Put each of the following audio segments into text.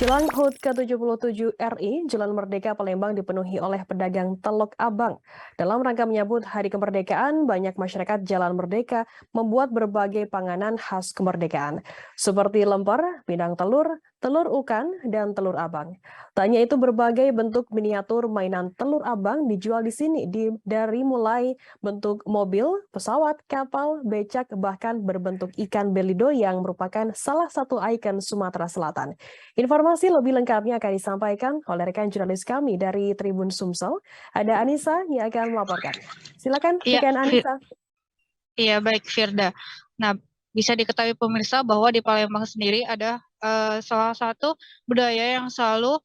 Jelang HUT ke-77 RI, Jalan Merdeka Palembang dipenuhi oleh pedagang telok abang. Dalam rangka menyambut Hari Kemerdekaan, banyak masyarakat Jalan Merdeka membuat berbagai panganan khas kemerdekaan, seperti lemper, pindang telur, telur ukan, dan telur abang. Tak hanya itu, berbagai bentuk miniatur mainan telur abang dijual di sini, dari mulai bentuk mobil, pesawat, kapal, becak, bahkan berbentuk ikan belido yang merupakan salah satu ikon Sumatera Selatan. Informasi lebih lengkapnya akan disampaikan oleh rekan jurnalis kami dari Tribun Sumsel. Ada Anissa yang akan melaporkannya. Silakan Iya, rekan Anissa. iya baik Firda. Nah, bisa diketahui pemirsa bahwa di Palembang sendiri ada salah satu budaya yang selalu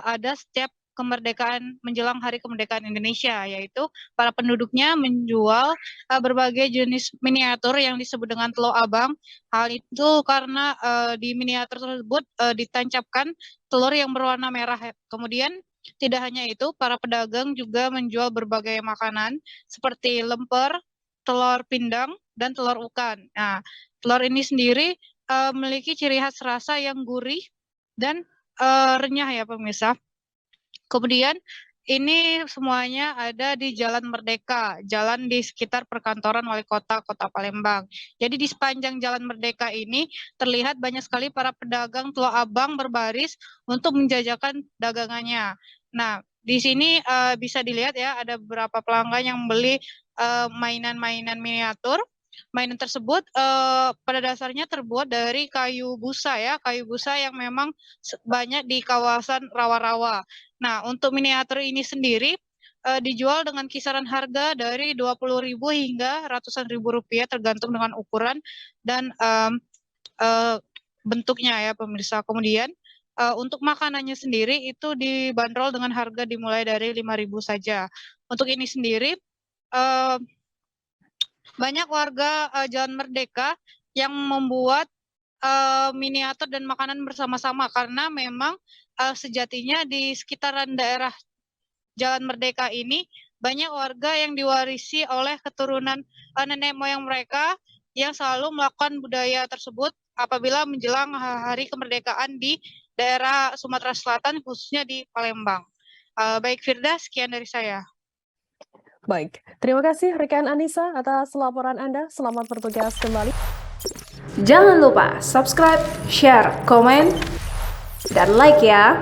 ada setiap kemerdekaan menjelang Hari Kemerdekaan Indonesia, yaitu para penduduknya menjual berbagai jenis miniatur yang disebut dengan telur abang. Hal itu karena di miniatur tersebut ditancapkan telur yang berwarna merah. Kemudian tidak hanya itu, para pedagang juga menjual berbagai makanan seperti lemper, telur pindang, dan telur ukan. Nah, telur ini sendiri memiliki ciri khas rasa yang gurih dan renyah ya pemirsa. Kemudian ini semuanya ada di Jalan Merdeka, jalan di sekitar perkantoran Wali Kota Kota Palembang. Jadi di sepanjang Jalan Merdeka ini terlihat banyak sekali para pedagang telur abang berbaris untuk menjajakan dagangannya. Nah, di sini bisa dilihat ya ada beberapa pelanggan yang membeli mainan-mainan miniatur. Mainan tersebut pada dasarnya terbuat dari kayu busa ya, kayu busa yang memang banyak di kawasan rawa-rawa. Nah, untuk miniatur ini sendiri dijual dengan kisaran harga dari 20.000 hingga ratusan ribu rupiah tergantung dengan ukuran dan bentuknya ya pemirsa. Kemudian untuk makanannya sendiri itu dibanderol dengan harga dimulai dari 5.000 saja. Untuk ini sendiri banyak warga Jalan Merdeka yang membuat miniatur dan makanan bersama-sama karena memang sejatinya di sekitaran daerah Jalan Merdeka ini banyak warga yang diwarisi oleh keturunan nenek moyang mereka yang selalu melakukan budaya tersebut apabila menjelang hari kemerdekaan di daerah Sumatera Selatan khususnya di Palembang. Baik Firda, sekian dari saya. Baik, terima kasih rekan Anissa atas laporan Anda. Selamat bertugas kembali. Jangan lupa subscribe, share, komen, dan like ya.